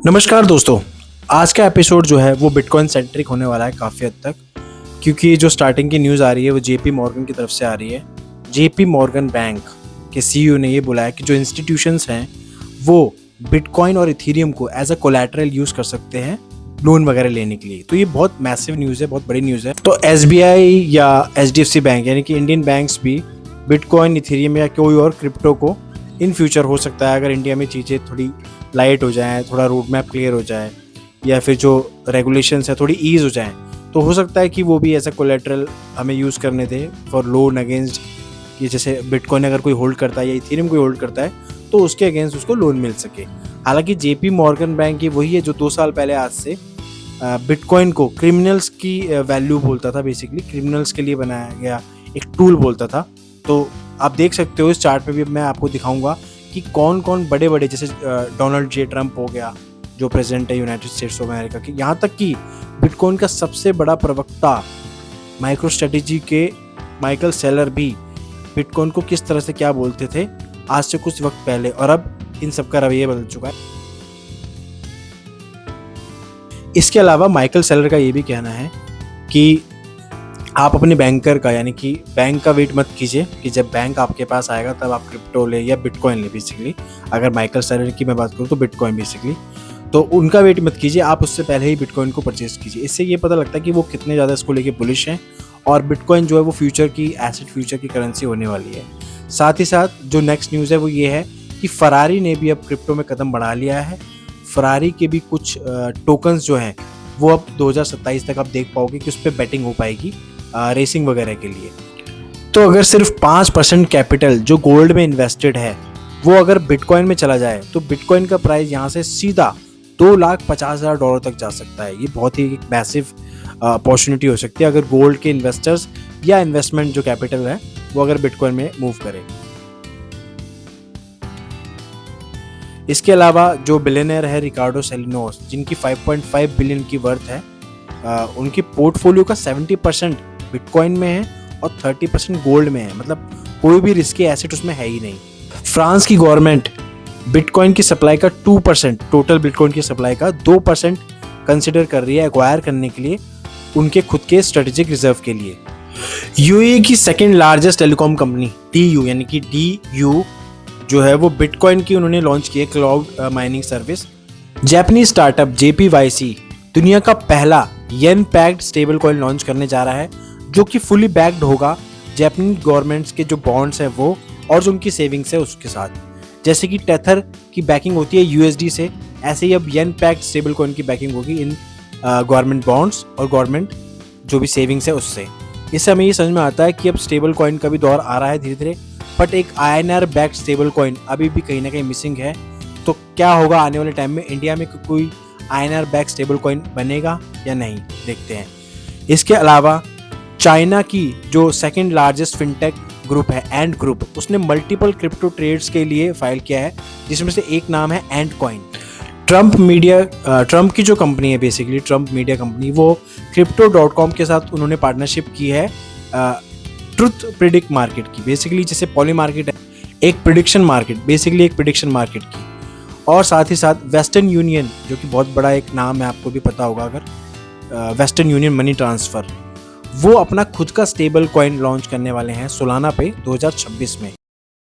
नमस्कार दोस्तों। आज का एपिसोड जो है वो बिटकॉइन सेंट्रिक होने वाला है काफ़ी हद तक, क्योंकि जो स्टार्टिंग की न्यूज़ आ रही है वो जेपी मॉर्गन की तरफ से आ रही है। जेपी मॉर्गन बैंक के सीईओ ने ये बोला है कि जो इंस्टीट्यूशंस हैं वो बिटकॉइन और इथेरियम को एज अ कोलैटरल यूज़ कर सकते हैं लोन वगैरह लेने के लिए। तो ये बहुत मैसिव न्यूज़ है, बहुत बड़ी न्यूज़ है। तो एसबीआई या एचडीएफसी बैंक यानी कि इंडियन बैंक्स भी बिटकॉइन, इथेरियम या कोई और क्रिप्टो को इन फ्यूचर हो सकता है, अगर इंडिया में चीज़ें थोड़ी लाइट हो जाएं, थोड़ा रोड मैप क्लियर हो जाए या फिर जो रेगुलेशंस है थोड़ी ईज हो जाएं, तो हो सकता है कि वो भी ऐसा कोलेटरल हमें यूज़ करने थे फॉर लोन अगेंस्ट, कि जैसे बिटकॉइन अगर कोई होल्ड करता है या इथेरियम कोई होल्ड करता है तो उसके अगेंस्ट उसको लोन मिल सके। हालांकि जेपी मॉर्गन बैंक ये वही है जो 2 साल पहले आज से बिटकॉइन को क्रिमिनल्स की वैल्यू बोलता था, बेसिकली क्रिमिनल्स के लिए बनाया गया एक टूल बोलता था। तो आप देख सकते हो इस चार्ट पे भी मैं आपको दिखाऊंगा कि कौन कौन बड़े बड़े, जैसे डोनाल्ड जे ट्रम्प हो गया जो प्रेसिडेंट है यूनाइटेड स्टेट्स ऑफ अमेरिका के, यहाँ तक कि बिटकॉइन का सबसे बड़ा प्रवक्ता माइक्रो स्ट्रेटेजी के माइकल सेलर भी बिटकॉइन को किस तरह से क्या बोलते थे आज से कुछ वक्त पहले, और अब इन सब का रवैया बदल चुका है। इसके अलावा माइकल सेलर का ये भी कहना है कि आप अपने बैंकर का, यानी कि बैंक का वेट मत कीजिए कि जब बैंक आपके पास आएगा तब आप क्रिप्टो ले या बिटकॉइन ले। बेसिकली अगर माइकल सेलर की मैं बात करूँ तो बिटकॉइन, बेसिकली तो उनका वेट मत कीजिए, आप उससे पहले ही बिटकॉइन को परचेज कीजिए। इससे ये पता लगता है कि वो कितने ज़्यादा इसको लेके बुलिश हैं और बिटकॉइन जो है वो फ्यूचर की एसेट, फ्यूचर की करेंसी होने वाली है। साथ ही साथ जो नेक्स्ट न्यूज़ है वो ये है कि फरारी ने भी अब क्रिप्टो में कदम बढ़ा लिया है। फरारी के भी कुछ टोकन्स जो हैं वो अब 2027 तक आप देख पाओगे कि उस पर बैटिंग हो पाएगी रेसिंग वगैरह के लिए। तो अगर सिर्फ 5% कैपिटल जो गोल्ड में इन्वेस्टेड है वो अगर बिटकॉइन में चला जाए तो बिटकॉइन का प्राइस यहाँ से सीधा $2,50,000 तक जा सकता है। ये बहुत ही एक मैसिव अपॉर्चुनिटी हो सकती है अगर गोल्ड के इन्वेस्टर्स या इन्वेस्टमेंट जो कैपिटल है वो अगर बिटकॉइन में मूव करे। इसके अलावा जो बिलियनर है रिकार्डो सेलिनोस, जिनकी 5.5 बिलियन की वर्थ है, उनकी पोर्टफोलियो का 70% बिटकॉइन में है और 30% गोल्ड में है। मतलब कोई भी रिस्की एसेट उसमें है ही नहीं। फ्रांस की गवर्नमेंट बिटकॉइन की सप्लाई का 2%, टोटल बिटकॉइन की सप्लाई का 2% कंसिडर कर रही है एक्वायर करने के लिए उनके खुद के स्ट्रेटेजिक रिजर्व के लिए। यूएई की second largest telecom company DU, यानी कि DU जो है वो बिटकॉइन की उन्होंने लॉन्च की है cloud mining service. Japanese startup JPYC दुनिया का पहला येन पैक्ड स्टेबल कॉइन लॉन्च करने जा रहा है जो कि फुली बैक्ड होगा जापानीज गवर्नमेंट्स के जो बॉन्ड्स हैं वो और जो उनकी सेविंग्स है उसके साथ। जैसे कि टेथर की बैकिंग होती है USD से, ऐसे ही अब येन पैक्ड स्टेबल कॉइन की बैकिंग होगी इन गवर्नमेंट बॉन्ड्स और गवर्नमेंट जो भी सेविंग्स है उससे। इससे हमें ये समझ में आता है कि अब स्टेबल कॉइन का भी दौर आ रहा है धीरे धीरे, बट एक INR बैक्ड स्टेबल कॉइन अभी भी कहीं ना कहीं मिसिंग है। तो क्या होगा आने वाले टाइम में, इंडिया में कोई INR बैक्ड स्टेबल कॉइन बनेगा या नहीं, देखते हैं। इसके अलावा चाइना की जो सेकंड लार्जेस्ट फिनटेक ग्रुप है एंट ग्रुप, उसने मल्टीपल क्रिप्टो ट्रेड्स के लिए फाइल किया है जिसमें से एक नाम है एंट कॉइन। ट्रम्प की जो कंपनी है, बेसिकली ट्रम्प मीडिया कंपनी, वो crypto.com के साथ उन्होंने पार्टनरशिप की है ट्रुथ प्रिडिक्ट मार्केट की। बेसिकली जैसे पॉली मार्केट है एक प्रिडिक्शन मार्केट, बेसिकली एक प्रिडिक्शन मार्केट की। और साथ ही साथ वेस्टर्न यूनियन जो कि बहुत बड़ा एक नाम है, आपको भी पता होगा अगर, वेस्टर्न यूनियन मनी ट्रांसफ़र, वो अपना खुद का स्टेबल कॉइन लॉन्च करने वाले हैं सोलाना पे 2026 में।